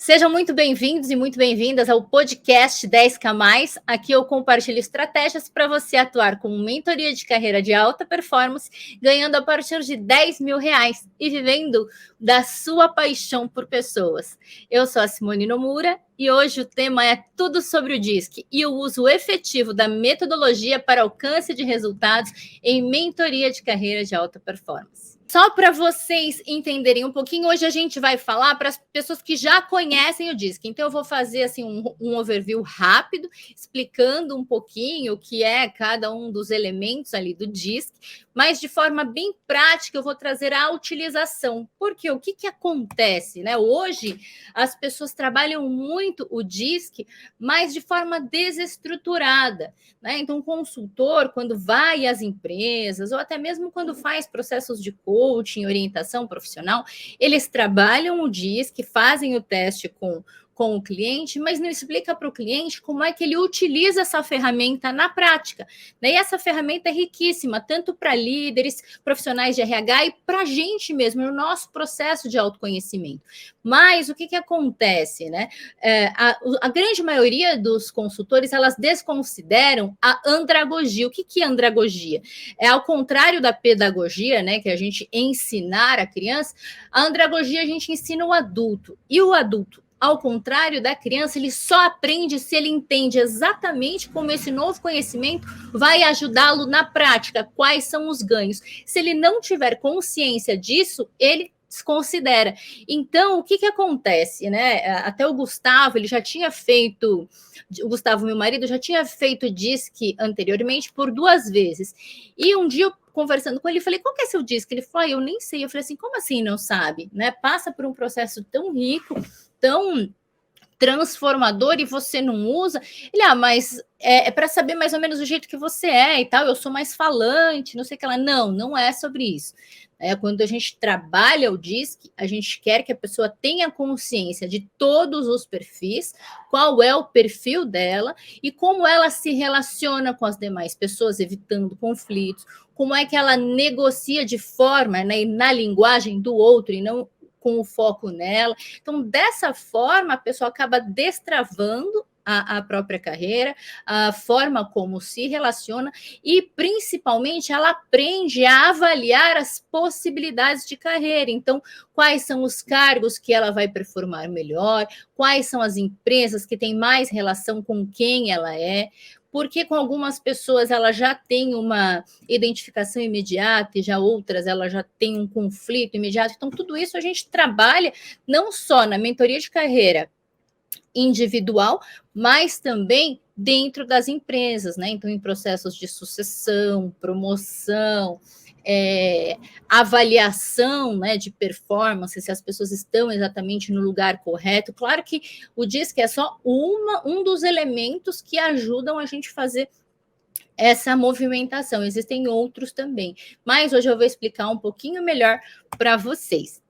Sejam muito bem-vindos e muito bem-vindas ao podcast 10K+. Aqui eu compartilho estratégias para você atuar com mentoria de carreira de alta performance, ganhando a partir de R$ 10.000 e vivendo da sua paixão por pessoas. Eu sou a Simone Nomura e hoje o tema é tudo sobre o DISC e o uso efetivo da metodologia para alcance de resultados em mentoria de carreira de alta performance. Só para vocês entenderem um pouquinho, hoje a gente vai falar para as pessoas que já conhecem o DISC. Então, eu vou fazer assim, um overview rápido, explicando um pouquinho o que é cada um dos elementos ali do DISC, mas de forma bem prática eu vou trazer a utilização. Porque o que acontece, né? Hoje, as pessoas trabalham muito o DISC, mas de forma desestruturada, né? Então, o consultor, quando vai às empresas, ou até mesmo quando faz processos de coaching, orientação profissional, eles trabalham o DISC, fazem o teste com o cliente, mas não explica para o cliente como é que ele utiliza essa ferramenta na prática. E essa ferramenta é riquíssima, tanto para líderes, profissionais de RH e para a gente mesmo, no nosso processo de autoconhecimento. Mas o que acontece, né? A grande maioria dos consultores, elas desconsideram a andragogia. O que é andragogia? É ao contrário da pedagogia, né, que a gente ensinar a criança, a andragogia a gente ensina o adulto. E o adulto, ao contrário da criança, ele só aprende se ele entende exatamente como esse novo conhecimento vai ajudá-lo na prática, quais são os ganhos. Se ele não tiver consciência disso, ele desconsidera. Então, o que acontece, né? Até o Gustavo, ele já tinha feito, o Gustavo, meu marido, já tinha feito DISC anteriormente por 2 vezes. E um dia, eu conversando com ele, falei, qual que é seu DISC? Ele falou, eu nem sei. Eu falei assim, como assim não sabe? Né? Passa por um processo tão rico, tão transformador e você não usa? Ele, mas é para saber mais ou menos o jeito que você é e tal, eu sou mais falante, não sei o que lá. Não é sobre isso. Quando a gente trabalha o DISC, a gente quer que a pessoa tenha consciência de todos os perfis, qual é o perfil dela e como ela se relaciona com as demais pessoas, evitando conflitos, como é que ela negocia de forma, né, na linguagem do outro e não com o foco nela. Então, dessa forma, a pessoa acaba destravando a própria carreira, a forma como se relaciona e, principalmente, ela aprende a avaliar as possibilidades de carreira. Então, quais são os cargos que ela vai performar melhor, quais são as empresas que têm mais relação com quem ela é, porque com algumas pessoas ela já tem uma identificação imediata e já outras ela já tem um conflito imediato. Então, tudo isso a gente trabalha não só na mentoria de carreira individual, mas também dentro das empresas, né? Então, em processos de sucessão, promoção, avaliação, né, de performance, se as pessoas estão exatamente no lugar correto. Claro que o DISC é só um dos elementos que ajudam a gente a fazer essa movimentação. Existem outros também, mas hoje eu vou explicar um pouquinho melhor para vocês.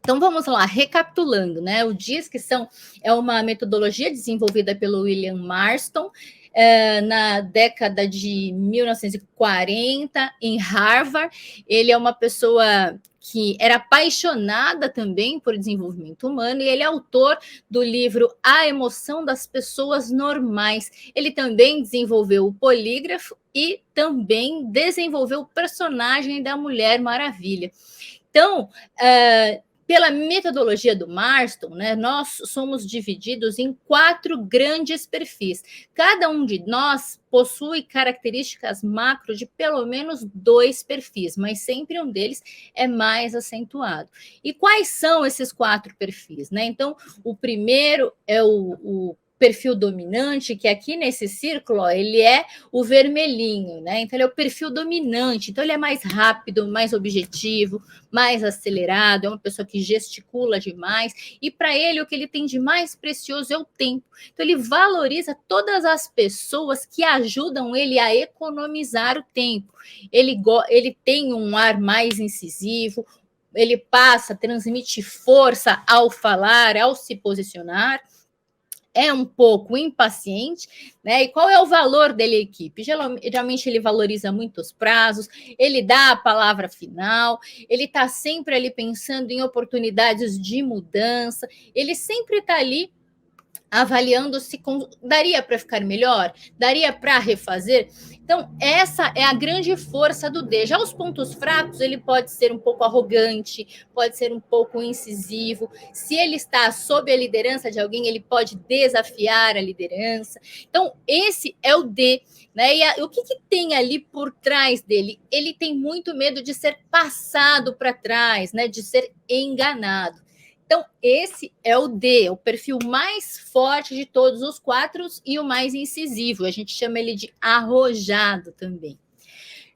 Então, vamos lá, recapitulando, né? O DISC é uma metodologia desenvolvida pelo William Marston na década de 1940, em Harvard. Ele é uma pessoa que era apaixonada também por desenvolvimento humano, e ele é autor do livro A Emoção das Pessoas Normais. Ele também desenvolveu o polígrafo e também desenvolveu o personagem da Mulher Maravilha. Então, pela metodologia do Marston, né, nós somos divididos em 4 grandes perfis. Cada um de nós possui características macro de pelo menos 2 perfis, mas sempre um deles é mais acentuado. E quais são esses 4 perfis, né? Então, o primeiro é o perfil dominante, que aqui nesse círculo, ó, ele é o vermelhinho, né? Então, ele é o perfil dominante. Então, ele é mais rápido, mais objetivo, mais acelerado, é uma pessoa que gesticula demais, e para ele o que ele tem de mais precioso é o tempo. Então ele valoriza todas as pessoas que ajudam ele a economizar o tempo. Ele tem um ar mais incisivo, ele transmite força ao falar, ao se posicionar. é um pouco impaciente, né? E qual é o valor dele à equipe? Geralmente ele valoriza muito os prazos, ele dá a palavra final, ele está sempre ali pensando em oportunidades de mudança, ele sempre está ali avaliando se daria para ficar melhor, daria para refazer. Então, essa é a grande força do D. Já os pontos fracos, ele pode ser um pouco arrogante, pode ser um pouco incisivo. Se ele está sob a liderança de alguém, ele pode desafiar a liderança. Então, esse é o D. Né? E o que tem ali por trás dele? Ele tem muito medo de ser passado para trás, né? De ser enganado. Então, esse é o D, o perfil mais forte de todos os 4 e o mais incisivo. A gente chama ele de arrojado também.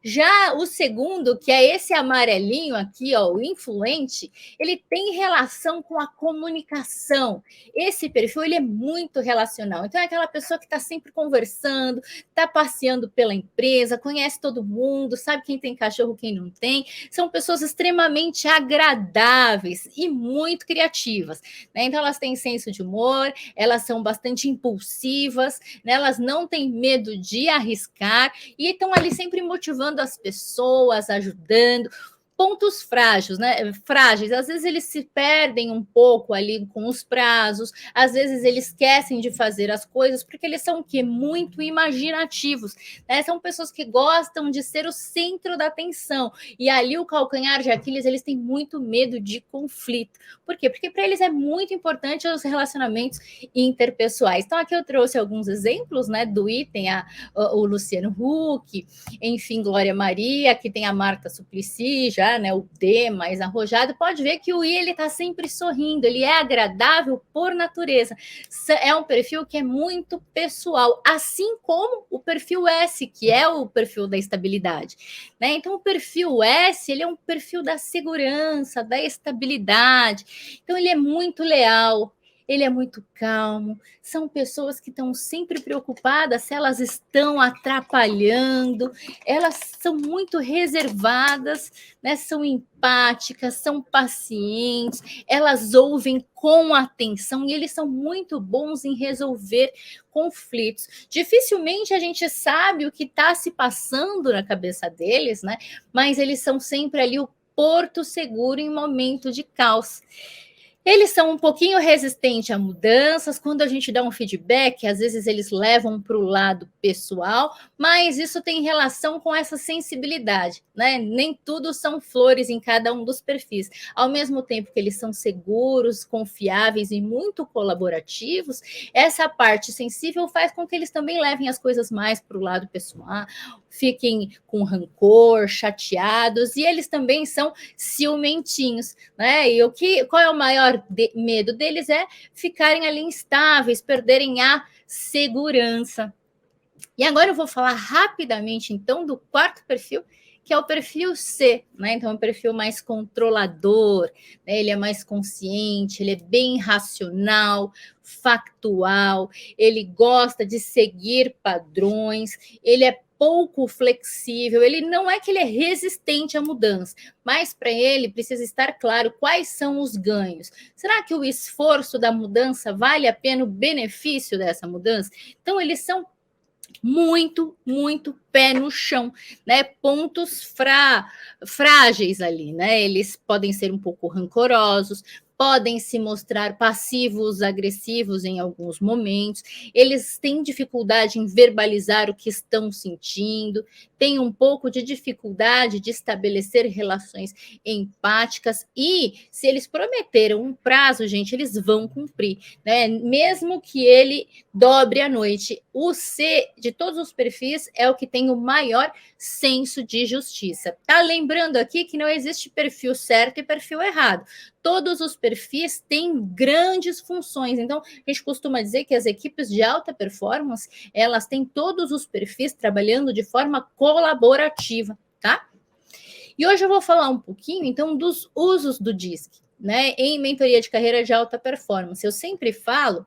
Já o segundo, que é esse amarelinho aqui, ó, o influente, ele tem relação com a comunicação. Esse perfil, ele é muito relacional. Então, é aquela pessoa que está sempre conversando, está passeando pela empresa, conhece todo mundo, sabe quem tem cachorro, quem não tem. São pessoas extremamente agradáveis e muito criativas, né? Então, elas têm senso de humor, elas são bastante impulsivas, né? Elas não têm medo de arriscar e estão ali sempre motivando as pessoas, ajudando. Pontos frágeis, né? Frágeis, às vezes eles se perdem um pouco ali com os prazos, às vezes eles esquecem de fazer as coisas, porque eles são o quê? Muito imaginativos, né? São pessoas que gostam de ser o centro da atenção, e ali o calcanhar de Aquiles, eles têm muito medo de conflito. Por quê? Porque para eles é muito importante os relacionamentos interpessoais. Então aqui eu trouxe alguns exemplos, né, do item, o Luciano Huck, enfim, Glória Maria, que tem a Marta Suplicy, já, né, o D mais arrojado. Pode ver que o I, ele está sempre sorrindo, ele é agradável por natureza. É um perfil que é muito pessoal, assim como o perfil S, que é o perfil da estabilidade, né? Então, o perfil S, ele é um perfil da segurança, da estabilidade. Então, ele é muito leal, ele é muito calmo. São pessoas que estão sempre preocupadas se elas estão atrapalhando. Elas são muito reservadas, né? São empáticas, são pacientes, elas ouvem com atenção e eles são muito bons em resolver conflitos. Dificilmente a gente sabe o que está se passando na cabeça deles, né? Mas eles são sempre ali o porto seguro em momento de caos. Eles são um pouquinho resistentes a mudanças. Quando a gente dá um feedback, às vezes eles levam para o lado pessoal, mas isso tem relação com essa sensibilidade, né? Nem tudo são flores em cada um dos perfis. Ao mesmo tempo que eles são seguros, confiáveis e muito colaborativos, essa parte sensível faz com que eles também levem as coisas mais para o lado pessoal, fiquem com rancor, chateados, e eles também são ciumentinhos, né? E qual é o maior medo deles? É ficarem ali instáveis, perderem a segurança. E agora eu vou falar rapidamente, então, do quarto perfil, que é o perfil C, né? Então, é um perfil mais controlador, né? Ele é mais consciente, ele é bem racional, factual, ele gosta de seguir padrões, ele é pouco flexível, ele não é que ele é resistente à mudança, mas para ele precisa estar claro quais são os ganhos. Será que o esforço da mudança vale a pena o benefício dessa mudança? Então, eles são muito pé no chão, né? Pontos frágeis ali, né? Eles podem ser um pouco rancorosos, podem se mostrar passivos, agressivos em alguns momentos, eles têm dificuldade em verbalizar o que estão sentindo, têm um pouco de dificuldade de estabelecer relações empáticas e se eles prometeram um prazo, gente, eles vão cumprir, né? Mesmo que ele dobre à noite. O C de todos os perfis é o que tem o maior senso de justiça. Tá lembrando aqui que não existe perfil certo e perfil errado. Todos os perfis têm grandes funções. Então, a gente costuma dizer que as equipes de alta performance, elas têm todos os perfis trabalhando de forma colaborativa, tá? E hoje eu vou falar um pouquinho, então, dos usos do DISC, né, em mentoria de carreira de alta performance. Eu sempre falo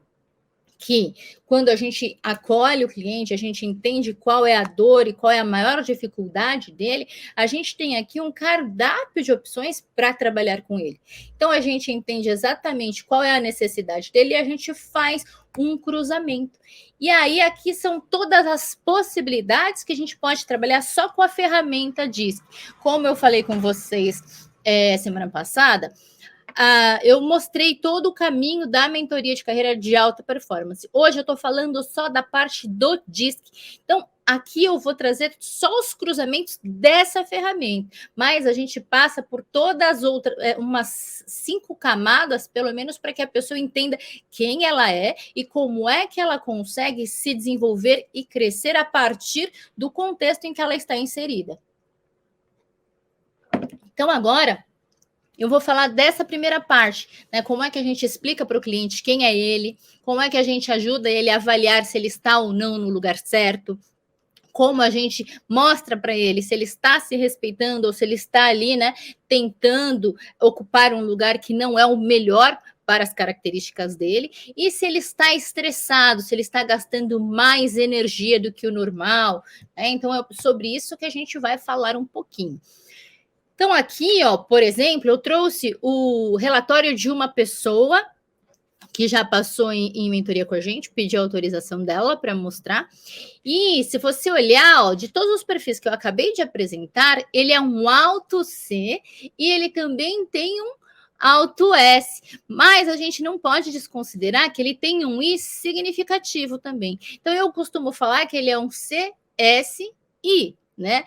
que quando a gente acolhe o cliente, a gente entende qual é a dor e qual é a maior dificuldade dele, a gente tem aqui um cardápio de opções para trabalhar com ele. Então, a gente entende exatamente qual é a necessidade dele e a gente faz um cruzamento. E aí, aqui são todas as possibilidades que a gente pode trabalhar só com a ferramenta DISC. Como eu falei com vocês semana passada, eu mostrei todo o caminho da mentoria de carreira de alta performance. Hoje eu estou falando só da parte do DISC. Então, aqui eu vou trazer só os cruzamentos dessa ferramenta, mas a gente passa por todas as outras, umas 5 camadas, pelo menos, para que a pessoa entenda quem ela é e como é que ela consegue se desenvolver e crescer a partir do contexto em que ela está inserida. Então, agora eu vou falar dessa primeira parte, né? Como é que a gente explica para o cliente quem é ele, como é que a gente ajuda ele a avaliar se ele está ou não no lugar certo, como a gente mostra para ele se ele está se respeitando ou se ele está ali, né, tentando ocupar um lugar que não é o melhor para as características dele, e se ele está estressado, se ele está gastando mais energia do que o normal, né? Então é sobre isso que a gente vai falar um pouquinho. Então, aqui, ó, por exemplo, eu trouxe o relatório de uma pessoa que já passou em mentoria com a gente, pedi a autorização dela para mostrar. E se você olhar, ó, de todos os perfis que eu acabei de apresentar, ele é um alto C e ele também tem um alto S, mas a gente não pode desconsiderar que ele tem um I significativo também. Então, eu costumo falar que ele é um CSI, né?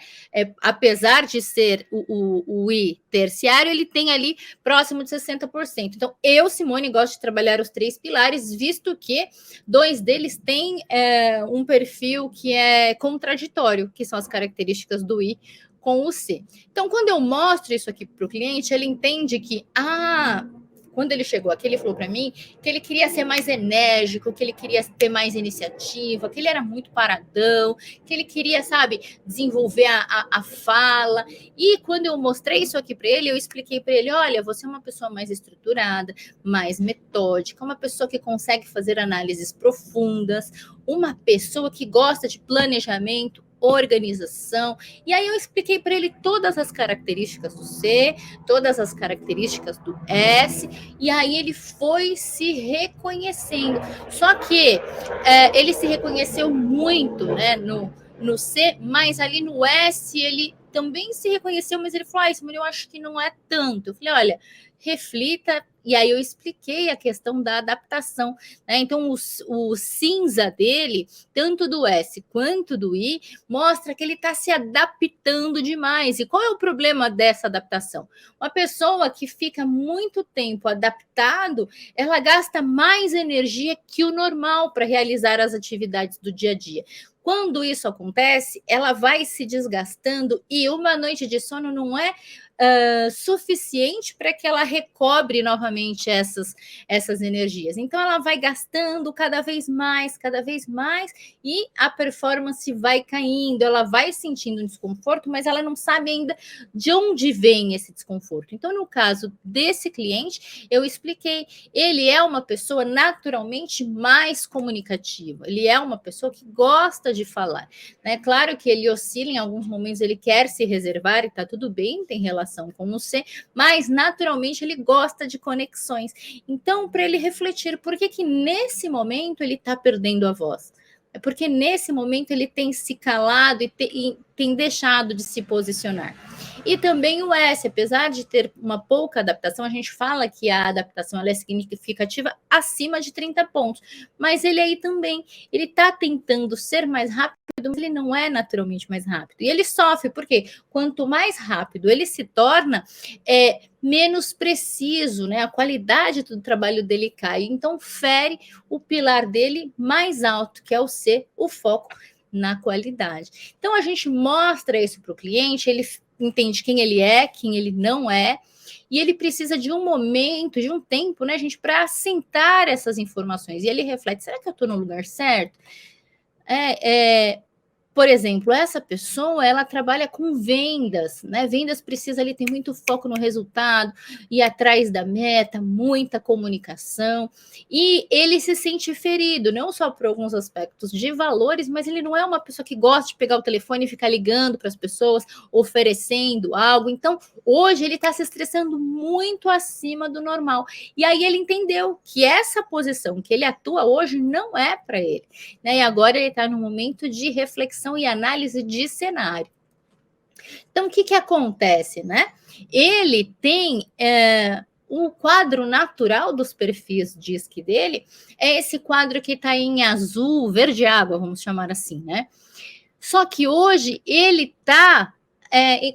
Apesar de ser o I terciário, ele tem ali próximo de 60%. Então, eu, Simone, gosto de trabalhar os 3 pilares, visto que 2 deles têm um perfil que é contraditório, que são as características do I com o C. Então, quando eu mostro isso aqui para o cliente, ele entende que, quando ele chegou aqui, ele falou para mim que ele queria ser mais enérgico, que ele queria ter mais iniciativa, que ele era muito paradão, que ele queria, sabe, desenvolver a fala. E quando eu mostrei isso aqui para ele, eu expliquei para ele, olha, você é uma pessoa mais estruturada, mais metódica, uma pessoa que consegue fazer análises profundas, uma pessoa que gosta de planejamento, organização. E aí eu expliquei para ele todas as características do C, todas as características do S, e aí ele foi se reconhecendo. Só que ele se reconheceu muito, né, no C, mas ali no S ele também se reconheceu, mas ele falou, Simone, eu acho que não é tanto. Eu falei, olha, reflita. E aí eu expliquei a questão da adaptação, né? Então, o cinza dele, tanto do S quanto do I, mostra que ele está se adaptando demais. E qual é o problema dessa adaptação? Uma pessoa que fica muito tempo adaptado, ela gasta mais energia que o normal para realizar as atividades do dia a dia. Quando isso acontece, ela vai se desgastando e uma noite de sono não é suficiente para que ela recobre novamente essas energias. Então, ela vai gastando cada vez mais, e a performance vai caindo, ela vai sentindo um desconforto, mas ela não sabe ainda de onde vem esse desconforto. Então, no caso desse cliente, eu expliquei, ele é uma pessoa naturalmente mais comunicativa, ele é uma pessoa que gosta de falar, né? Claro que ele oscila, em alguns momentos ele quer se reservar e tá tudo bem, tem relação com o C, mas naturalmente ele gosta de conexões. Então, para ele refletir, por que nesse momento ele está perdendo a voz? É porque nesse momento ele tem se calado e tem deixado de se posicionar. E também o S, apesar de ter uma pouca adaptação, a gente fala que a adaptação ela é significativa acima de 30 pontos, mas ele aí também, ele está tentando ser mais rápido, mas ele não é naturalmente mais rápido. E ele sofre, porque quanto mais rápido ele se torna, menos preciso, né? A qualidade do trabalho dele cai. Então, fere o pilar dele mais alto, que é o C, o foco na qualidade. Então, a gente mostra isso para o cliente, ele entende quem ele é, quem ele não é, e ele precisa de um momento, de um tempo, né, gente, para assentar essas informações. E ele reflete, será que eu estou no lugar certo? por exemplo, essa pessoa, ela trabalha com vendas, né? Vendas precisa ali ter muito foco no resultado, ir atrás da meta, muita comunicação, e ele se sente ferido, não só por alguns aspectos de valores, mas ele não é uma pessoa que gosta de pegar o telefone e ficar ligando para as pessoas, oferecendo algo. Então, hoje ele está se estressando muito acima do normal. E aí ele entendeu que essa posição que ele atua hoje não é para ele, né? E agora ele está no momento de reflexão e análise de cenário. Então, o que acontece, né? Ele tem o quadro natural dos perfis DISC dele, é esse quadro que está em azul, verde água, vamos chamar assim, né? Só que hoje ele está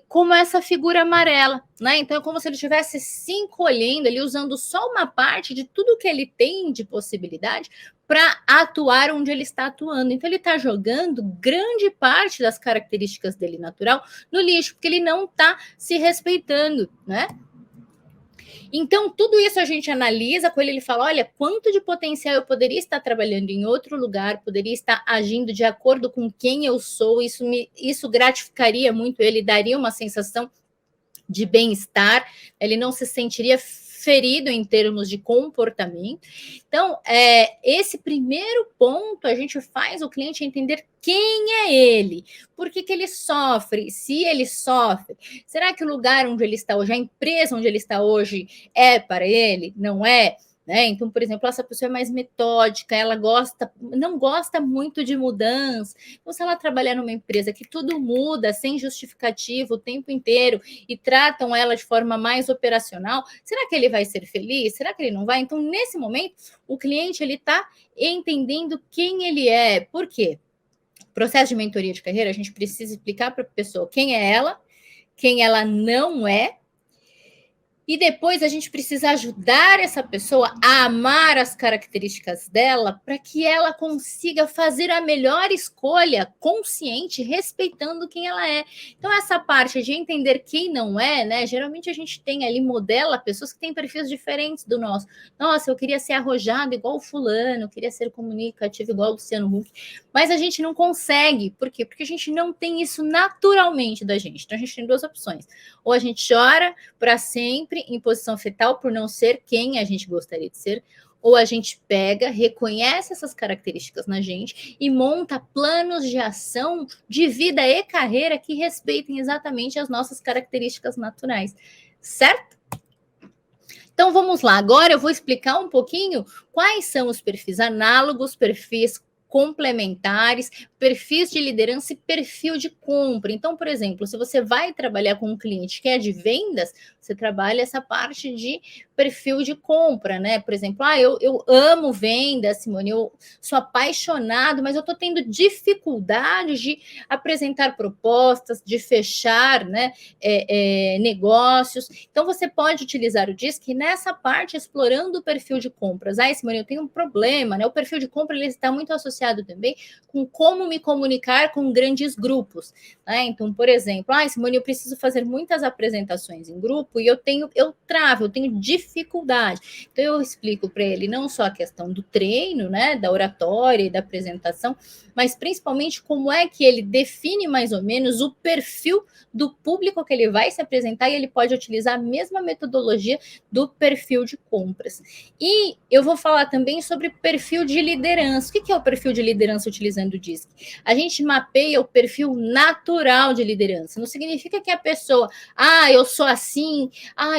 como essa figura amarela, né? Então é como se ele estivesse se encolhendo ali, usando só uma parte de tudo que ele tem de possibilidade para atuar onde ele está atuando. Então ele está jogando grande parte das características dele natural no lixo, porque ele não está se respeitando, né? Então, tudo isso a gente analisa com ele, ele fala, olha, quanto de potencial eu poderia estar trabalhando em outro lugar, poderia estar agindo de acordo com quem eu sou, isso gratificaria muito ele, daria uma sensação de bem-estar, ele não se sentiria ferido em termos de comportamento. Então, esse primeiro ponto, a gente faz o cliente entender quem é ele, por que ele sofre, se ele sofre, será que o lugar onde ele está hoje, a empresa onde ele está hoje é para ele, não é? Né? Então, por exemplo, essa pessoa é mais metódica, ela não gosta muito de mudança. Então, se ela trabalhar numa empresa que tudo muda sem justificativa o tempo inteiro e tratam ela de forma mais operacional, será que ele vai ser feliz? Será que ele não vai? Então, nesse momento, o cliente ele está entendendo quem ele é. Por quê? Processo de mentoria de carreira, a gente precisa explicar para a pessoa quem é ela, quem ela não é. E depois a gente precisa ajudar essa pessoa a amar as características dela para que ela consiga fazer a melhor escolha consciente, respeitando quem ela é. Então, essa parte de entender quem não é, né? Geralmente a gente tem ali, modela pessoas que têm perfis diferentes do nosso. Nossa, eu queria ser arrojado igual o fulano, eu queria ser comunicativo igual o Luciano Huck. Mas a gente não consegue. Por quê? Porque a gente não tem isso naturalmente da gente. Então, a gente tem duas opções. Ou a gente chora para sempre em posição fetal por não ser quem a gente gostaria de ser, ou a gente pega, reconhece essas características na gente e monta planos de ação de vida e carreira que respeitem exatamente as nossas características naturais, certo? Então vamos lá, agora eu vou explicar um pouquinho quais são os perfis análogos, perfis complementares, perfis de liderança e perfil de compra. Então, por exemplo, se você vai trabalhar com um cliente que é de vendas, você trabalha essa parte de perfil de compra, né? Por exemplo, eu amo vendas, Simone, eu sou apaixonado, mas eu estou tendo dificuldade de apresentar propostas, de fechar, né, negócios. Então, você pode utilizar o DISC nessa parte, explorando o perfil de compras. Simone, eu tenho um problema, né? O perfil de compra ele está muito associado também com como me comunicar com grandes grupos, né? Então, por exemplo, Simone, eu preciso fazer muitas apresentações em grupo e eu tenho dificuldade. Então, eu explico para ele não só a questão do treino, né, da oratória e da apresentação, mas principalmente como é que ele define mais ou menos o perfil do público que ele vai se apresentar e ele pode utilizar a mesma metodologia do perfil de compras. E eu vou falar também sobre perfil de liderança. O que é o perfil de liderança utilizando o DISC? A gente mapeia o perfil natural de liderança. Não significa que a pessoa, eu sou assim,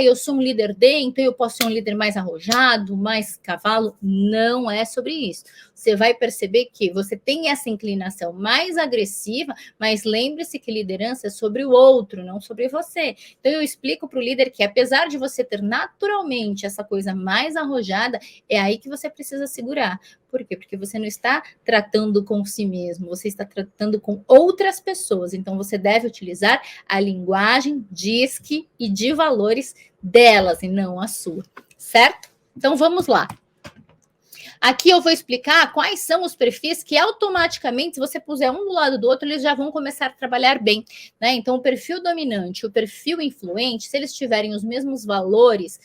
eu sou um líder D, então eu posso ser um líder mais arrojado, mais cavalo. Não é sobre isso. Você vai perceber que você tem essa inclinação mais agressiva, mas lembre-se que liderança é sobre o outro, não sobre você. Então eu explico para o líder que apesar de você ter naturalmente essa coisa mais arrojada, é aí que você precisa segurar. Por quê? Porque você não está tratando com si mesmo, você está tratando com outras pessoas. Então você deve utilizar a linguagem DISC e de valores delas e não a sua, certo? Então vamos lá. Aqui eu vou explicar quais são os perfis que automaticamente, se você puser um do lado do outro, eles já vão começar a trabalhar bem, né? Então, o perfil dominante, o perfil influente, se eles tiverem os mesmos valores,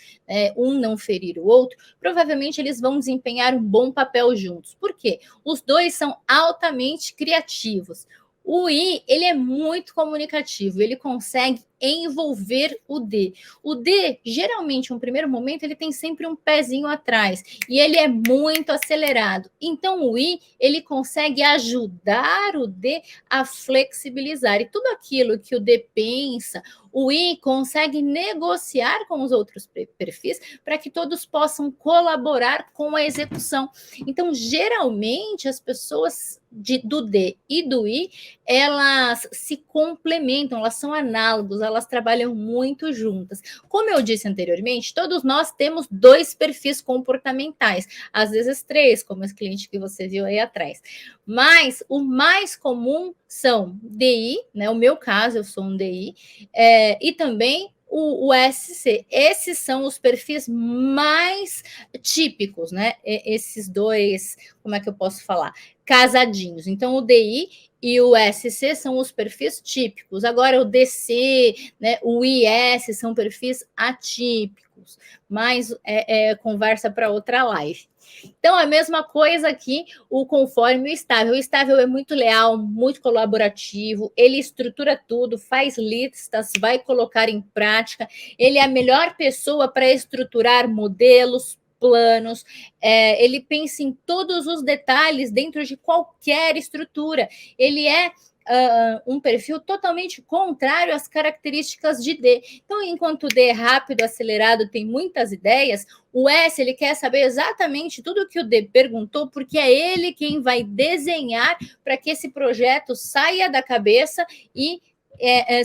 um não ferir o outro, provavelmente eles vão desempenhar um bom papel juntos. Por quê? Os dois são altamente criativos. O I, ele é muito comunicativo, ele consegue envolver o D. O D, geralmente, no primeiro momento, ele tem sempre um pezinho atrás e ele é muito acelerado. Então, o I, ele consegue ajudar o D a flexibilizar. E tudo aquilo que o D pensa, o I consegue negociar com os outros perfis para que todos possam colaborar com a execução. Então, geralmente, as pessoas do D e do I, elas se complementam, elas são análogos, elas trabalham muito juntas. Como eu disse anteriormente, todos nós temos 2 perfis comportamentais, às vezes 3, como esse cliente que você viu aí atrás. Mas o mais comum são DI, né? O meu caso, eu sou um DI, e também o SC. Esses são os perfis mais típicos, né? Esses 2, como é que eu posso falar? Casadinhos. Então, o DI e o SC são os perfis típicos. Agora, o DC, né, o IS são perfis atípicos. Mas conversa para outra live. Então, a mesma coisa aqui, o conforme e o estável. O estável é muito leal, muito colaborativo, ele estrutura tudo, faz listas, vai colocar em prática. Ele é a melhor pessoa para estruturar modelos, planos, ele pensa em todos os detalhes dentro de qualquer estrutura. Ele é um perfil totalmente contrário às características de D. Então, enquanto o D é rápido, acelerado, tem muitas ideias, o S, ele quer saber exatamente tudo o que o D perguntou, porque é ele quem vai desenhar para que esse projeto saia da cabeça e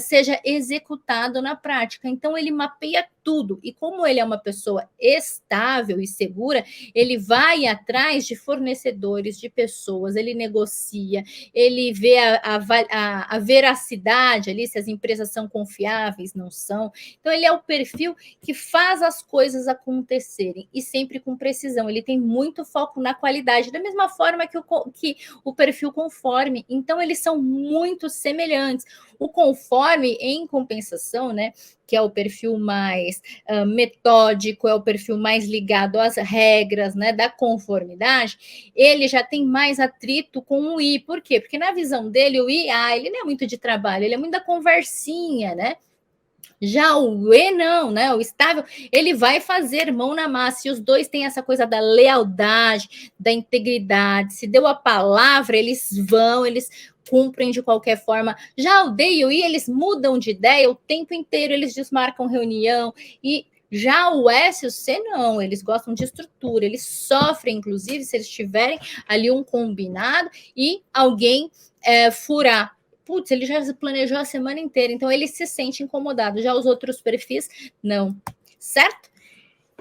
seja executado na prática. Então, ele mapeia tudo. E como ele é uma pessoa estável e segura, ele vai atrás de fornecedores, de pessoas, ele negocia, ele vê a veracidade ali, se as empresas são confiáveis, não são. Então, ele é o perfil que faz as coisas acontecerem e sempre com precisão. Ele tem muito foco na qualidade, da mesma forma que o perfil conforme. Então, eles são muito semelhantes. O conforme, em compensação, né, que é o perfil mais metódico, é o perfil mais ligado às regras, né, da conformidade, ele já tem mais atrito com o I. Por quê? Porque na visão dele, o I, ele não é muito de trabalho, ele é muito da conversinha, né? Já o E não, né? O estável, ele vai fazer mão na massa. E os dois têm essa coisa da lealdade, da integridade. Se deu a palavra, eles vão, eles cumprem de qualquer forma. Já o D e o I, eles mudam de ideia o tempo inteiro, eles desmarcam reunião. E já o S e o C não, eles gostam de estrutura, eles sofrem, inclusive, se eles tiverem ali um combinado e alguém furar. Putz, ele já planejou a semana inteira, então ele se sente incomodado. Já os outros perfis, não. Certo?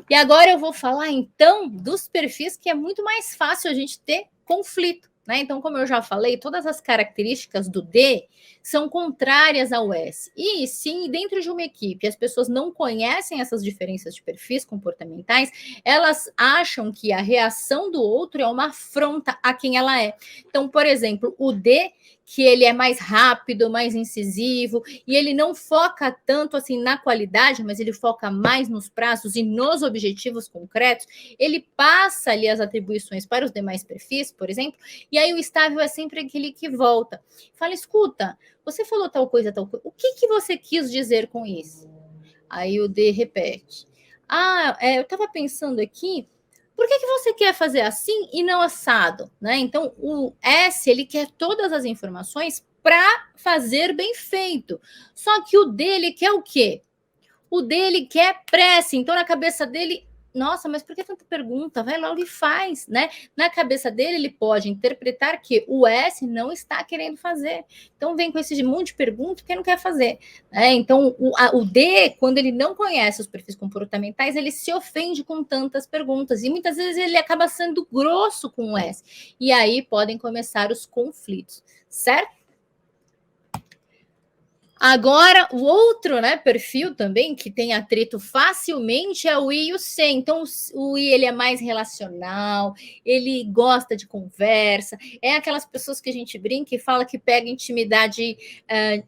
E agora eu vou falar, então, dos perfis que é muito mais fácil a gente ter conflito, né? Então, como eu já falei, todas as características do D são contrárias ao S. E sim, dentro de uma equipe, as pessoas não conhecem essas diferenças de perfis comportamentais, elas acham que a reação do outro é uma afronta a quem ela é. Então, por exemplo, o D, que ele é mais rápido, mais incisivo, e ele não foca tanto assim na qualidade, mas ele foca mais nos prazos e nos objetivos concretos, ele passa ali as atribuições para os demais perfis, por exemplo, e aí o estável é sempre aquele que volta. Fala, escuta, você falou tal coisa, o que você quis dizer com isso? Aí o D repete. Eu estava pensando aqui, por que você quer fazer assim e não assado? Né? Então, o S, ele quer todas as informações para fazer bem feito. Só que o D, ele quer o quê? O D, ele quer pressa. Então, na cabeça dele, nossa, mas por que tanta pergunta? Vai logo e faz, né? Na cabeça dele, ele pode interpretar que o S não está querendo fazer. Então, vem com esse monte de pergunta que não quer fazer. Né? Então, o D, quando ele não conhece os perfis comportamentais, ele se ofende com tantas perguntas. E muitas vezes ele acaba sendo grosso com o S. E aí podem começar os conflitos, certo? Agora, o outro, né, perfil também que tem atrito facilmente é o I e o C. Então, o I, ele é mais relacional, ele gosta de conversa, é aquelas pessoas que a gente brinca e fala que pega intimidade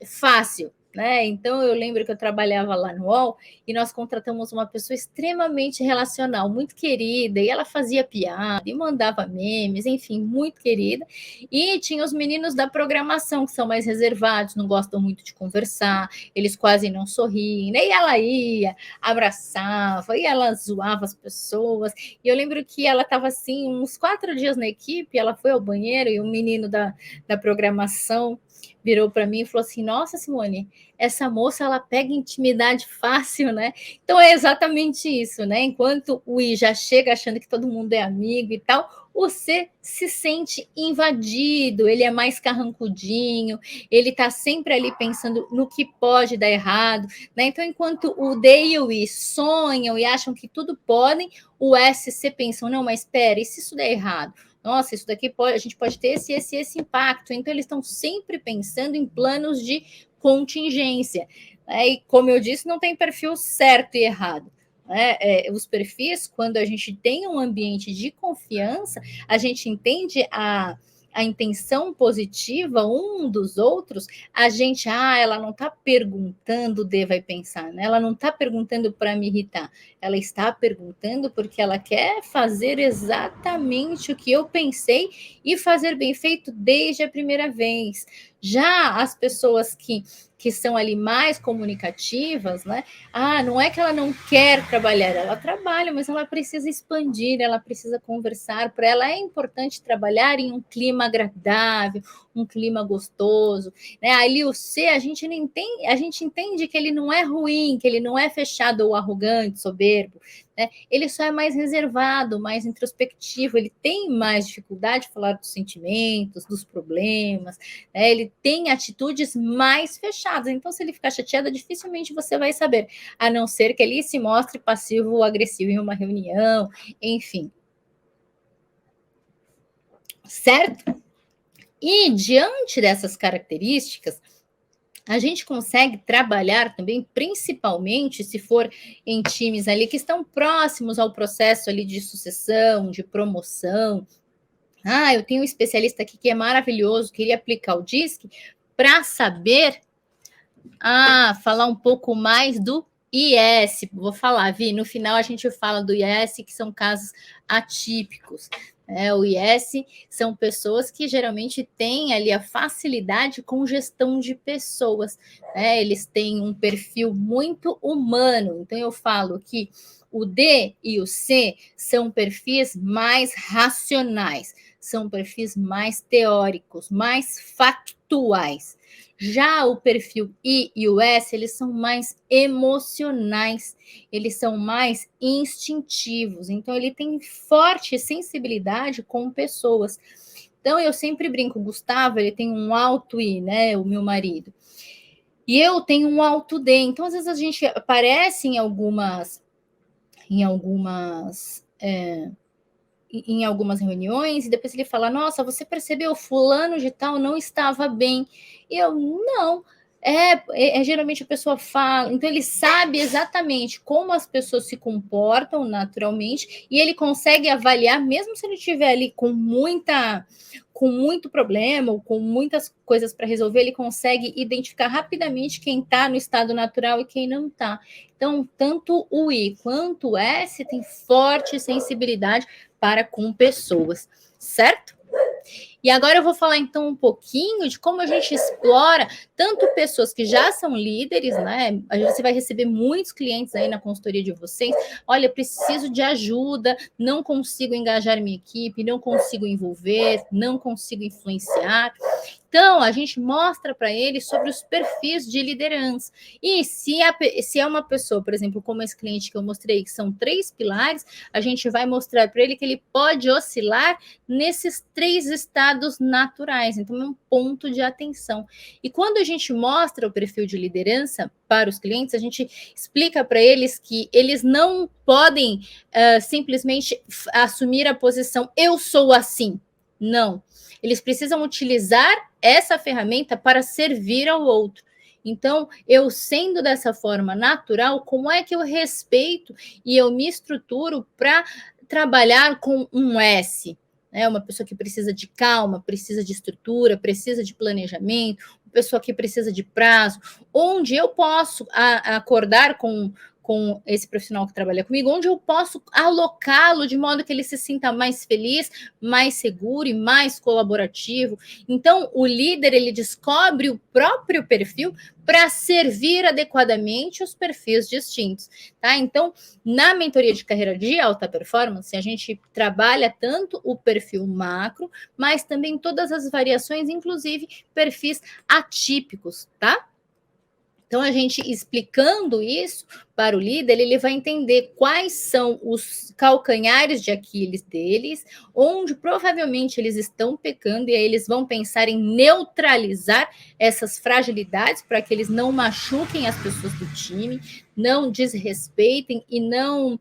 fácil. né? Então eu lembro que eu trabalhava lá no UOL e nós contratamos uma pessoa extremamente relacional, muito querida, e ela fazia piada e mandava memes, enfim, muito querida. E tinha os meninos da programação que são mais reservados, não gostam muito de conversar, eles quase não sorriem, né? E ela ia, abraçava, e ela zoava as pessoas. E eu lembro que ela estava assim, uns 4 dias na equipe, ela foi ao banheiro e o menino da programação virou para mim e falou assim: Nossa, Simone, essa moça ela pega intimidade fácil, né? Então é exatamente isso, né? Enquanto o I já chega achando que todo mundo é amigo e tal, o C se sente invadido, ele é mais carrancudinho, ele está sempre ali pensando no que pode dar errado, né? Então, enquanto o D e o I sonham e acham que tudo podem, o S e C pensam: não, mas espera, e se isso der errado? Nossa, isso daqui pode, a gente pode ter esse impacto. Então, eles estão sempre pensando em planos de contingência. Né? E, como eu disse, não tem perfil certo e errado. Né? Os perfis, quando a gente tem um ambiente de confiança, a gente entende a intenção positiva um dos outros, a gente, ela não está perguntando, o D vai pensar, né? Ela não está perguntando para me irritar, ela está perguntando porque ela quer fazer exatamente o que eu pensei e fazer bem feito desde a primeira vez. Já as pessoas que são ali mais comunicativas, né? Não é que ela não quer trabalhar, ela trabalha, mas ela precisa expandir, ela precisa conversar. Para ela é importante trabalhar em um clima agradável, um clima gostoso. Né? Ali o C, a gente entende que ele não é ruim, que ele não é fechado ou arrogante, soberbo. Né? Ele só é mais reservado, mais introspectivo, ele tem mais dificuldade de falar dos sentimentos, dos problemas, né? Ele tem atitudes mais fechadas. Então, se ele ficar chateado, dificilmente você vai saber, a não ser que ele se mostre passivo ou agressivo em uma reunião, enfim. Certo? E diante dessas características, a gente consegue trabalhar também, principalmente se for em times ali que estão próximos ao processo ali de sucessão, de promoção. Eu tenho um especialista aqui que é maravilhoso, queria aplicar o DISC para saber falar um pouco mais do IS. Vou falar, Vi, no final a gente fala do IS, que são casos atípicos. O IS são pessoas que geralmente têm ali a facilidade com gestão de pessoas. Eles têm um perfil muito humano. Então, eu falo que o D e o C são perfis mais racionais, são perfis mais teóricos, mais factuais. Já o perfil I e o S, eles são mais emocionais, eles são mais instintivos. Então, ele tem forte sensibilidade com pessoas. Então, eu sempre brinco, o Gustavo, ele tem um alto I, né, o meu marido. E eu tenho um alto D. Então, às vezes, a gente aparece em algumas reuniões, e depois ele fala: Nossa, você percebeu, fulano de tal não estava bem. E eu, não. Geralmente a pessoa fala, então ele sabe exatamente como as pessoas se comportam naturalmente, e ele consegue avaliar, mesmo se ele estiver ali com muito problema, ou com muitas coisas para resolver, ele consegue identificar rapidamente quem está no estado natural e quem não está. Então, tanto o I quanto o S tem forte sensibilidade para com pessoas, certo? E agora eu vou falar então um pouquinho de como a gente explora tanto pessoas que já são líderes, né? Você vai receber muitos clientes aí na consultoria de vocês. Olha, preciso de ajuda, não consigo engajar minha equipe, não consigo envolver, não consigo influenciar. Então, a gente mostra para ele sobre os perfis de liderança. E se é uma pessoa, por exemplo, como esse cliente que eu mostrei, que são 3 pilares, a gente vai mostrar para ele que ele pode oscilar nesses 3 estados naturais. Então, é um ponto de atenção. E quando a gente mostra o perfil de liderança para os clientes, a gente explica para eles que eles não podem simplesmente assumir a posição eu sou assim. Não. Eles precisam utilizar essa ferramenta para servir ao outro. Então, eu sendo dessa forma natural, como é que eu respeito e eu me estruturo para trabalhar com um S? Uma pessoa que precisa de calma, precisa de estrutura, precisa de planejamento, pessoa que precisa de prazo, onde eu posso acordar com esse profissional que trabalha comigo, onde eu posso alocá-lo de modo que ele se sinta mais feliz, mais seguro e mais colaborativo. Então, o líder, ele descobre o próprio perfil para servir adequadamente os perfis distintos, tá? Então, na mentoria de carreira de alta performance, a gente trabalha tanto o perfil macro, mas também todas as variações, inclusive perfis atípicos, tá? Então, a gente explicando isso para o líder, ele vai entender quais são os calcanhares de Aquiles deles, onde provavelmente eles estão pecando, e aí eles vão pensar em neutralizar essas fragilidades para que eles não machuquem as pessoas do time, não desrespeitem e não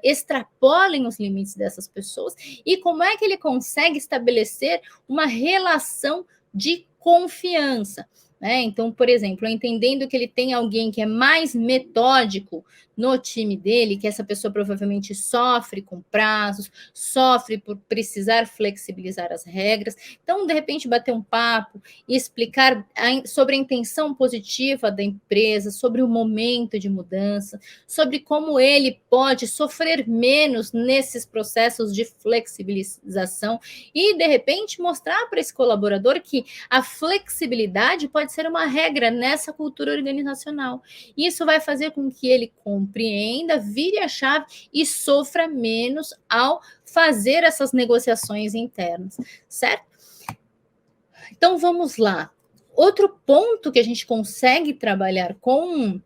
extrapolem os limites dessas pessoas. E como é que ele consegue estabelecer uma relação de confiança? Então, por exemplo, entendendo que ele tem alguém que é mais metódico no time dele, que essa pessoa provavelmente sofre com prazos, sofre por precisar flexibilizar as regras. Então, de repente, bater um papo e explicar sobre a intenção positiva da empresa, sobre o momento de mudança, sobre como ele pode sofrer menos nesses processos de flexibilização e, de repente, mostrar para esse colaborador que a flexibilidade pode ser uma regra nessa cultura organizacional. Isso vai fazer com que ele compreenda, vire a chave e sofra menos ao fazer essas negociações internas, certo? Então, vamos lá. Outro ponto que a gente consegue trabalhar com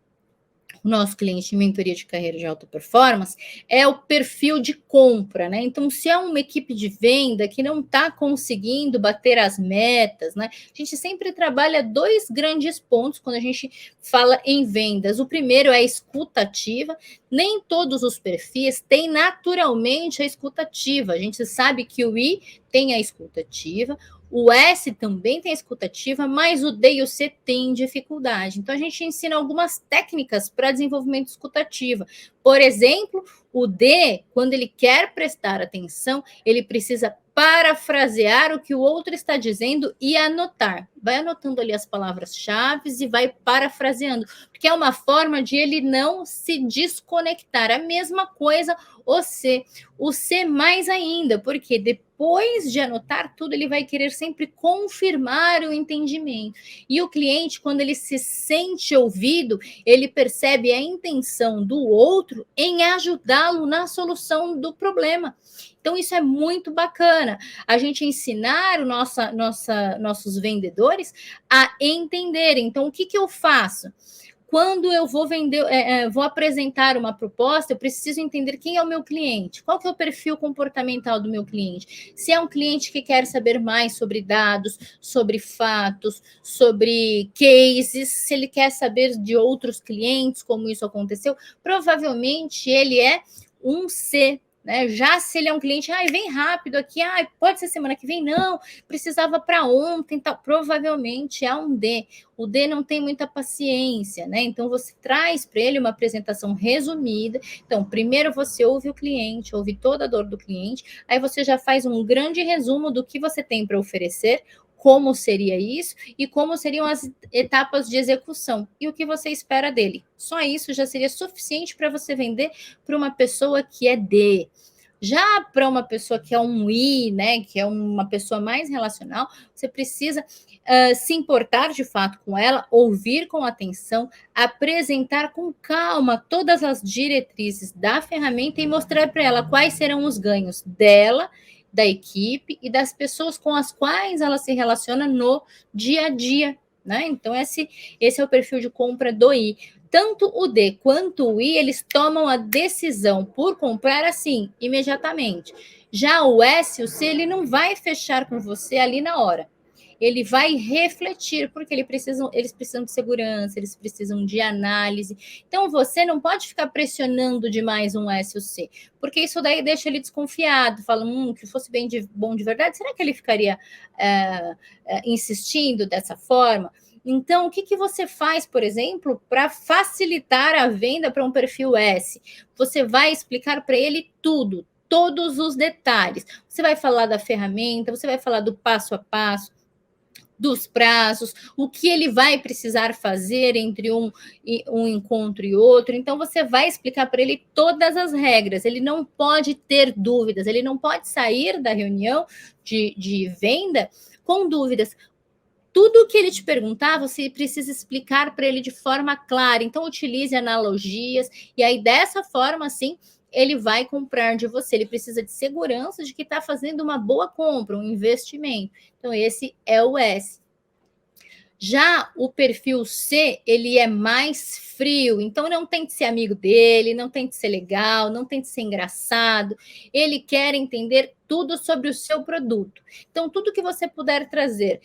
o nosso cliente de mentoria de carreira de alta performance é o perfil de compra, né? Então, se é uma equipe de venda que não está conseguindo bater as metas, né? A gente sempre trabalha dois grandes pontos quando a gente fala em vendas. O primeiro é a escuta ativa. Nem todos os perfis têm naturalmente a escuta ativa. A gente sabe que o I tem a escuta ativa, o S também tem escutativa, mas o D e o C têm dificuldade. Então, a gente ensina algumas técnicas para desenvolvimento escutativa. Por exemplo, o D, quando ele quer prestar atenção, ele precisa parafrasear o que o outro está dizendo e anotar. Vai anotando ali as palavras-chave e vai parafraseando, porque é uma forma de ele não se desconectar. A mesma coisa o C. O C mais ainda, porque depois de anotar tudo, ele vai querer sempre confirmar o entendimento. E o cliente, quando ele se sente ouvido, ele percebe a intenção do outro em ajudá-lo na solução do problema. Então, isso é muito bacana. A gente ensinar nossos vendedores a entenderem. Então, o que eu faço? Quando eu vou vender, vou apresentar uma proposta, eu preciso entender quem é o meu cliente, qual que é o perfil comportamental do meu cliente. Se é um cliente que quer saber mais sobre dados, sobre fatos, sobre cases, se ele quer saber de outros clientes, como isso aconteceu, provavelmente ele é um C. Né? Já se ele é um cliente, vem rápido aqui, pode ser semana que vem, não, precisava para ontem, tal. Provavelmente é um D. O D não tem muita paciência, né? Então você traz para ele uma apresentação resumida. Então, primeiro você ouve o cliente, ouve toda a dor do cliente, aí você já faz um grande resumo do que você tem para oferecer, como seria isso e como seriam as etapas de execução e o que você espera dele. Só isso já seria suficiente para você vender para uma pessoa que é D. Já para uma pessoa que é um I, né, que é uma pessoa mais relacional, você precisa se importar de fato com ela, ouvir com atenção, apresentar com calma todas as diretrizes da ferramenta e mostrar para ela quais serão os ganhos dela, da equipe e das pessoas com as quais ela se relaciona no dia a dia, né? Então, esse é o perfil de compra do I. Tanto o D quanto o I, eles tomam a decisão por comprar assim, imediatamente. Já o S e o C, ele não vai fechar com você ali na hora. Ele vai refletir, porque eles precisam de segurança, eles precisam de análise. Então, você não pode ficar pressionando demais um S ou C, porque isso daí deixa ele desconfiado, fala, que fosse bom de verdade, será que ele ficaria insistindo dessa forma? Então, o que você faz, por exemplo, para facilitar a venda para um perfil S? Você vai explicar para ele tudo, todos os detalhes. Você vai falar da ferramenta, você vai falar do passo a passo, dos prazos, o que ele vai precisar fazer entre um encontro e outro. Então, você vai explicar para ele todas as regras. Ele não pode ter dúvidas, ele não pode sair da reunião de venda com dúvidas. Tudo que ele te perguntar, você precisa explicar para ele de forma clara. Então, utilize analogias, e aí, dessa forma, assim, ele vai comprar de você. Ele precisa de segurança de que está fazendo uma boa compra, um investimento. Então, esse é o S. Já o perfil C, ele é mais frio, então não tente ser amigo dele, não tente ser legal, não tente ser engraçado. Ele quer entender tudo sobre o seu produto. Então, tudo que você puder trazer,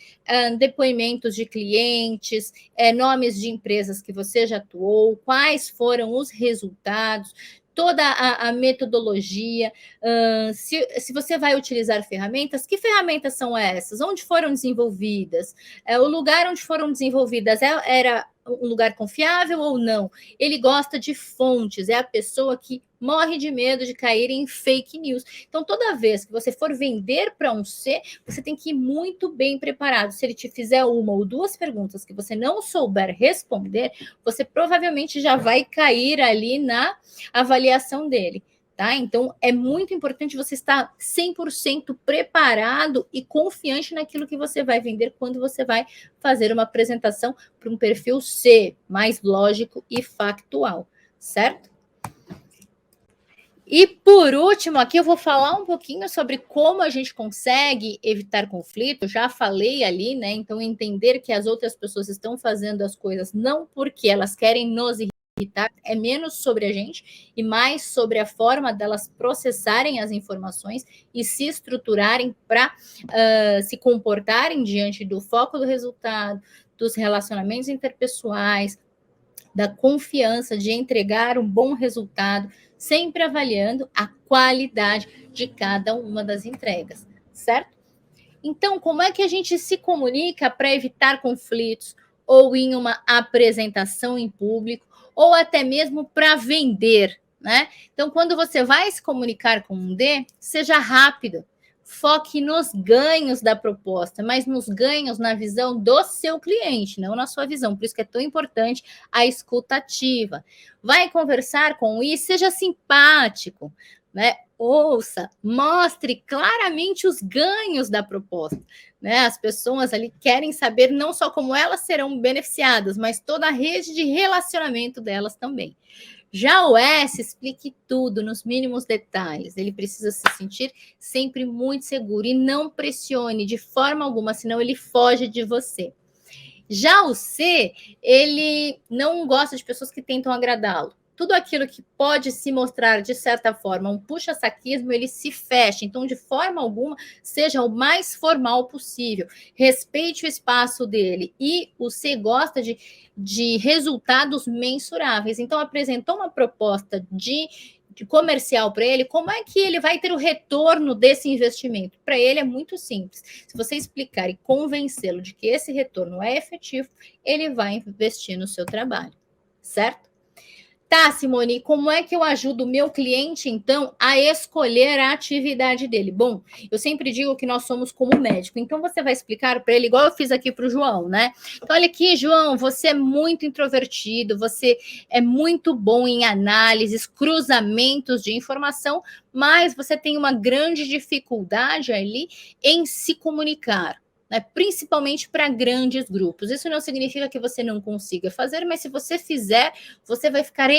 depoimentos de clientes, nomes de empresas que você já atuou, quais foram os resultados, toda a metodologia, se você vai utilizar ferramentas, que ferramentas são essas? Onde foram desenvolvidas? O lugar onde foram desenvolvidas era um lugar confiável ou não? Ele gosta de fontes, é a pessoa que morre de medo de cair em fake news. Então, toda vez que você for vender para um C, você tem que ir muito bem preparado. Se ele te fizer uma ou duas perguntas que você não souber responder, você provavelmente já vai cair ali na avaliação dele. Tá? Então, é muito importante você estar 100% preparado e confiante naquilo que você vai vender quando você vai fazer uma apresentação para um perfil C, mais lógico e factual, certo? E por último, aqui eu vou falar um pouquinho sobre como a gente consegue evitar conflito. Eu já falei ali, né? Então, entender que as outras pessoas estão fazendo as coisas não porque elas querem nos irritar, é menos sobre a gente e mais sobre a forma delas processarem as informações e se estruturarem para se comportarem diante do foco do resultado, dos relacionamentos interpessoais, da confiança de entregar um bom resultado, sempre avaliando a qualidade de cada uma das entregas, certo? Então, como é que a gente se comunica para evitar conflitos ou em uma apresentação em público ou até mesmo para vender, né? Então, quando você vai se comunicar com um D, seja rápido. Foque nos ganhos da proposta, mas nos ganhos na visão do seu cliente, não na sua visão. Por isso que é tão importante a escuta ativa. Vai conversar com e seja simpático, né? Ouça, mostre claramente os ganhos da proposta, né? As pessoas ali querem saber não só como elas serão beneficiadas, mas toda a rede de relacionamento delas também. Já o S, explique tudo nos mínimos detalhes. Ele precisa se sentir sempre muito seguro e não pressione de forma alguma, senão ele foge de você. Já o C, ele não gosta de pessoas que tentam agradá-lo. Tudo aquilo que pode se mostrar, de certa forma, um puxa-saquismo, ele se fecha. Então, de forma alguma, seja o mais formal possível. Respeite o espaço dele. E o C gosta de resultados mensuráveis. Então, apresentou uma proposta de comercial para ele, como é que ele vai ter o retorno desse investimento? Para ele é muito simples. Se você explicar e convencê-lo de que esse retorno é efetivo, ele vai investir no seu trabalho, certo? Tá, Simone, como é que eu ajudo o meu cliente, então, a escolher a atividade dele? Bom, eu sempre digo que nós somos como médico, então você vai explicar para ele, igual eu fiz aqui para o João, né? Então, olha aqui, João, você é muito introvertido, você é muito bom em análises, cruzamentos de informação, mas você tem uma grande dificuldade ali em se comunicar, né, principalmente para grandes grupos. Isso não significa que você não consiga fazer, mas se você fizer, você vai ficar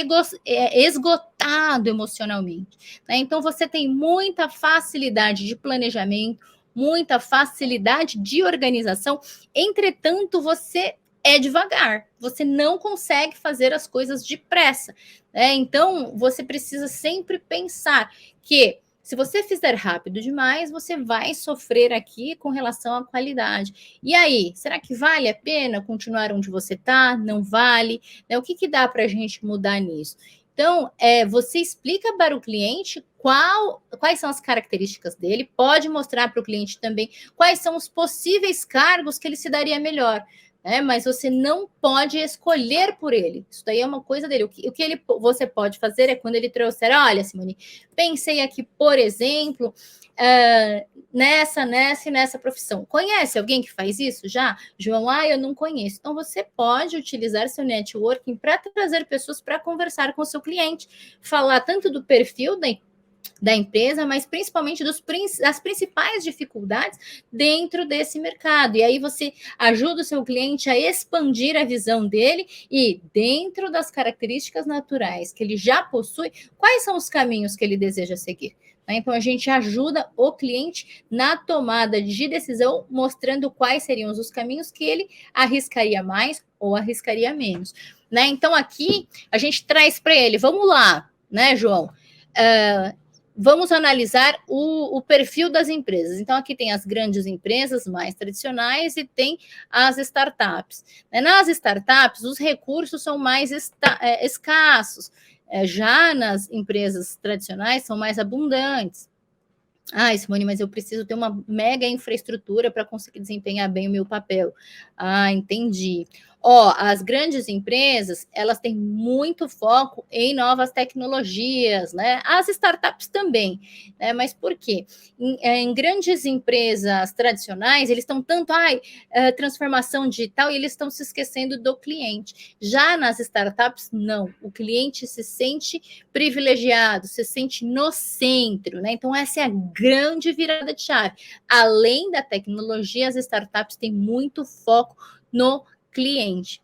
esgotado emocionalmente, né? Então, você tem muita facilidade de planejamento, muita facilidade de organização, entretanto, você é devagar, você não consegue fazer as coisas depressa, né? Então, você precisa sempre pensar que se você fizer rápido demais, você vai sofrer aqui com relação à qualidade. E aí, será que vale a pena continuar onde você está? Não vale? Né? O que dá para a gente mudar nisso? Então, você explica para o cliente quais são as características dele, pode mostrar para o cliente também quais são os possíveis cargos que ele se daria melhor. né? Mas você não pode escolher por ele. Isso daí é uma coisa dele. Você pode fazer é quando ele trouxer, olha, Simone, pensei aqui, por exemplo, nessa e nessa profissão. Conhece alguém que faz isso já? João, eu não conheço. Então, você pode utilizar seu networking para trazer pessoas para conversar com o seu cliente, falar tanto do perfil da empresa, mas principalmente das principais dificuldades dentro desse mercado. E aí você ajuda o seu cliente a expandir a visão dele e, dentro das características naturais que ele já possui, quais são os caminhos que ele deseja seguir. Então, a gente ajuda o cliente na tomada de decisão, mostrando quais seriam os caminhos que ele arriscaria mais ou arriscaria menos. Então, aqui, a gente traz para ele, vamos lá, né, João? Vamos analisar o perfil das empresas. Então, aqui tem as grandes empresas mais tradicionais e tem as startups. Nas startups, os recursos são mais escassos. Já nas empresas tradicionais, são mais abundantes. Simone, mas eu preciso ter uma mega infraestrutura para conseguir desempenhar bem o meu papel. Entendi. As grandes empresas, elas têm muito foco em novas tecnologias, né? As startups também, né? Mas por quê? Em grandes empresas tradicionais, eles estão tanto, transformação digital, e eles estão se esquecendo do cliente. Já nas startups, não. O cliente se sente privilegiado, se sente no centro, né? Então, essa é a grande virada de chave. Além da tecnologia, as startups têm muito foco no cliente.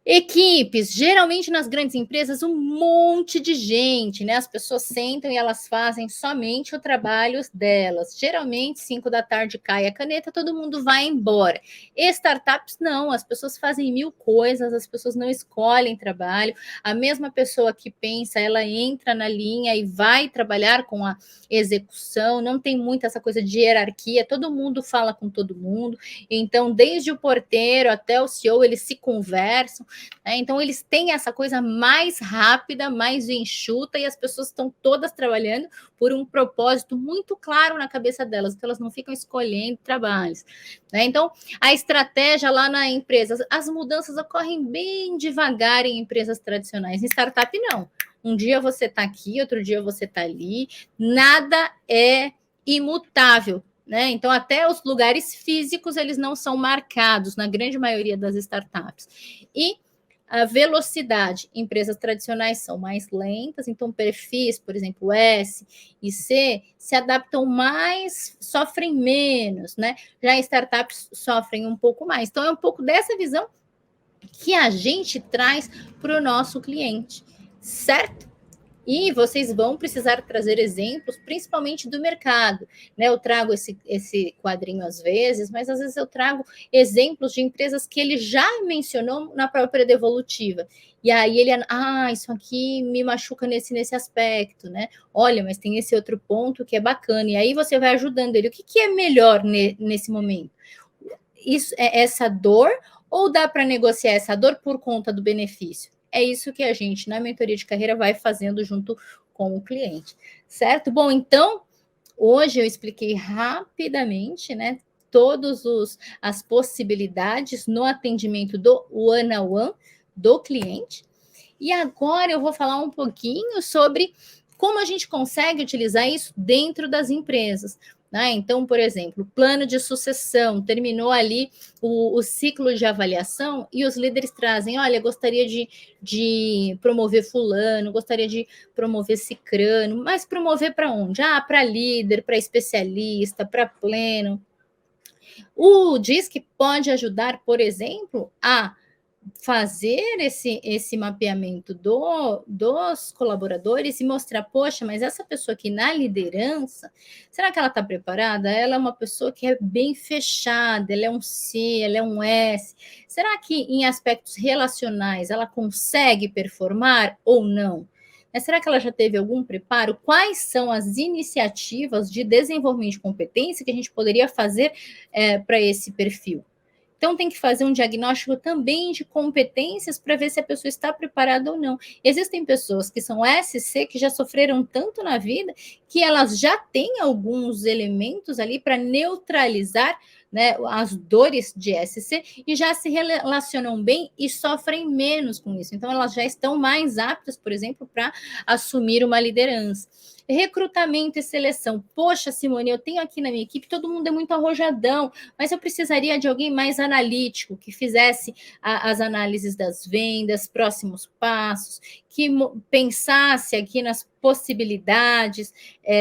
Equipes, geralmente nas grandes empresas, um monte de gente, né? As pessoas sentam e elas fazem somente o trabalho delas. Geralmente, 5 da tarde cai a caneta, todo mundo vai embora. Startups, não, as pessoas fazem 1000 coisas, as pessoas não escolhem trabalho. A mesma pessoa que pensa, ela entra na linha e vai trabalhar com a execução, não tem muito essa coisa de hierarquia, todo mundo fala com todo mundo. Então, desde o porteiro até o CEO, eles se conversam. Então, eles têm essa coisa mais rápida, mais enxuta, e as pessoas estão todas trabalhando por um propósito muito claro na cabeça delas, então elas não ficam escolhendo trabalhos. Então, a estratégia lá na empresa, as mudanças ocorrem bem devagar em empresas tradicionais. Em startup, não. Um dia você está aqui, outro dia você está ali, nada é imutável. Então, até os lugares físicos, eles não são marcados, na grande maioria das startups. E a velocidade, empresas tradicionais são mais lentas, então perfis, por exemplo, S e C, se adaptam mais, sofrem menos, né? Já startups sofrem um pouco mais. Então, é um pouco dessa visão que a gente traz para o nosso cliente, certo? E vocês vão precisar trazer exemplos, principalmente do mercado, né? Eu trago esse quadrinho às vezes, mas às vezes eu trago exemplos de empresas que ele já mencionou na própria devolutiva. E aí ele, isso aqui me machuca nesse aspecto, né? Olha, mas tem esse outro ponto que é bacana. E aí você vai ajudando ele. O que é melhor nesse momento? Isso é essa dor, ou dá para negociar essa dor por conta do benefício? É isso que a gente, na mentoria de carreira, vai fazendo junto com o cliente, certo? Bom, então, hoje eu expliquei rapidamente, né, todas as possibilidades no atendimento do one-on-one do cliente. E agora eu vou falar um pouquinho sobre como a gente consegue utilizar isso dentro das empresas. Então, por exemplo, plano de sucessão, terminou ali o ciclo de avaliação e os líderes trazem, olha, gostaria de promover fulano, gostaria de promover cicrano, mas promover para onde? Para líder, para especialista, para pleno. O DISC pode ajudar, por exemplo, a fazer esse mapeamento dos colaboradores e mostrar, poxa, mas essa pessoa aqui na liderança, será que ela está preparada? Ela é uma pessoa que é bem fechada, ela é um C, ela é um S. Será que em aspectos relacionais ela consegue performar ou não? Será que ela já teve algum preparo? Quais são as iniciativas de desenvolvimento de competência que a gente poderia fazer para esse perfil? Então, tem que fazer um diagnóstico também de competências para ver se a pessoa está preparada ou não. Existem pessoas que são SC, que já sofreram tanto na vida, que elas já têm alguns elementos ali para neutralizar, né, as dores de SC e já se relacionam bem e sofrem menos com isso. Então, elas já estão mais aptas, por exemplo, para assumir uma liderança. Recrutamento e seleção. Poxa, Simone, eu tenho aqui na minha equipe, todo mundo é muito arrojadão, mas eu precisaria de alguém mais analítico, que fizesse as análises das vendas, próximos passos, que pensasse aqui nas possibilidades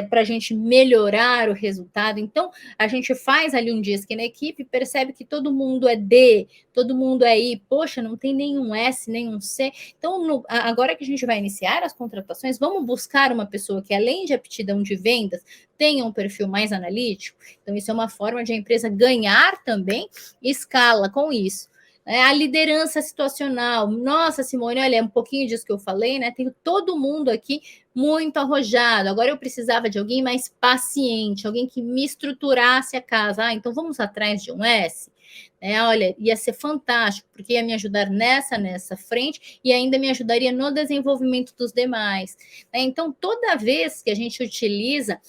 para a gente melhorar o resultado. Então, a gente faz ali um DISC na equipe, percebe que todo mundo é D, todo mundo é I, poxa, não tem nenhum S, nenhum C. Então, agora que a gente vai iniciar as contratações, vamos buscar uma pessoa que, além de aptidão de vendas, tenha um perfil mais analítico. Então, isso é uma forma de a empresa ganhar também escala com isso. A liderança situacional. Nossa, Simone, olha, é um pouquinho disso que eu falei, né? Tenho todo mundo aqui muito arrojado. Agora eu precisava de alguém mais paciente, alguém que me estruturasse a casa. Então vamos atrás de um S? Olha, ia ser fantástico, porque ia me ajudar nessa frente e ainda me ajudaria no desenvolvimento dos demais. Então, toda vez que a gente utiliza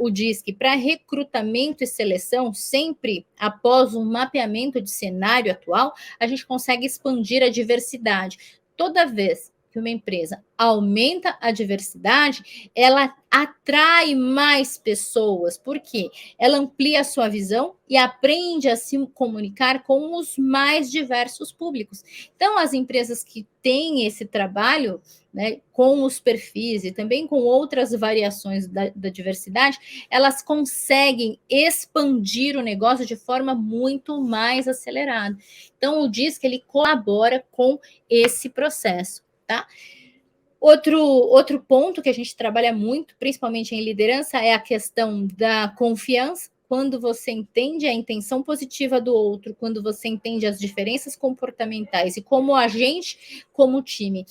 o DISC para recrutamento e seleção, sempre após um mapeamento de cenário atual, a gente consegue expandir a diversidade. Toda vez que uma empresa aumenta a diversidade, ela atrai mais pessoas, porque ela amplia a sua visão e aprende a se comunicar com os mais diversos públicos. Então, as empresas que têm esse trabalho, né, com os perfis e também com outras variações da diversidade, elas conseguem expandir o negócio de forma muito mais acelerada. Então, o DISC, ele colabora com esse processo, tá? Outro ponto que a gente trabalha muito, principalmente em liderança, é a questão da confiança. Quando você entende a intenção positiva do outro, quando você entende as diferenças comportamentais e como a gente, como time,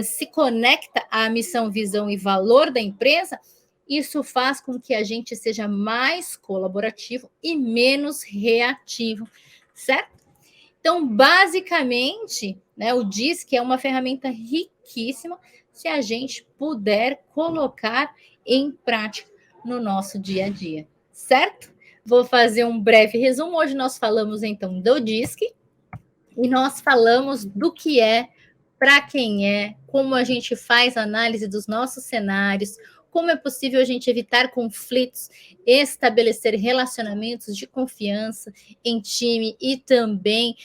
se conecta à missão, visão e valor da empresa, isso faz com que a gente seja mais colaborativo e menos reativo, certo? Então, basicamente, né, o DISC é uma ferramenta riquíssima se a gente puder colocar em prática no nosso dia a dia, certo? Vou fazer um breve resumo. Hoje nós falamos, então, do DISC e nós falamos do que é, para quem é, como a gente faz a análise dos nossos cenários, como é possível a gente evitar conflitos, estabelecer relacionamentos de confiança em time e também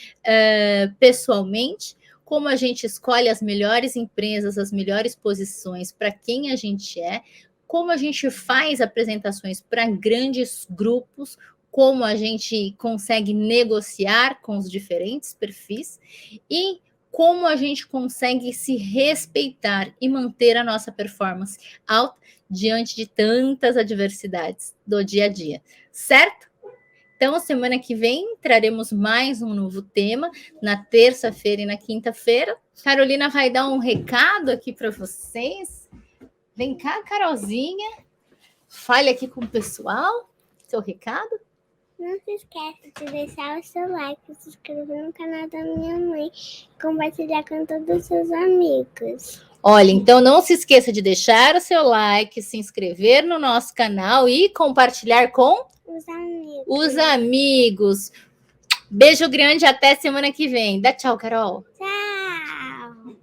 pessoalmente, como a gente escolhe as melhores empresas, as melhores posições para quem a gente é, como a gente faz apresentações para grandes grupos, como a gente consegue negociar com os diferentes perfis e como a gente consegue se respeitar e manter a nossa performance alta diante de tantas adversidades do dia a dia, certo? Então, semana que vem, traremos mais um novo tema, na terça-feira e na quinta-feira. Carolina vai dar um recado aqui para vocês. Vem cá, Carolzinha. Fale aqui com o pessoal. Seu recado. Não se esqueça de deixar o seu like, se inscrever no canal da minha mãe e compartilhar com todos os seus amigos. Olha, então não se esqueça de deixar o seu like, se inscrever no nosso canal e compartilhar com os amigos. Beijo grande, até semana que vem. Dá tchau, Carol. Tchau.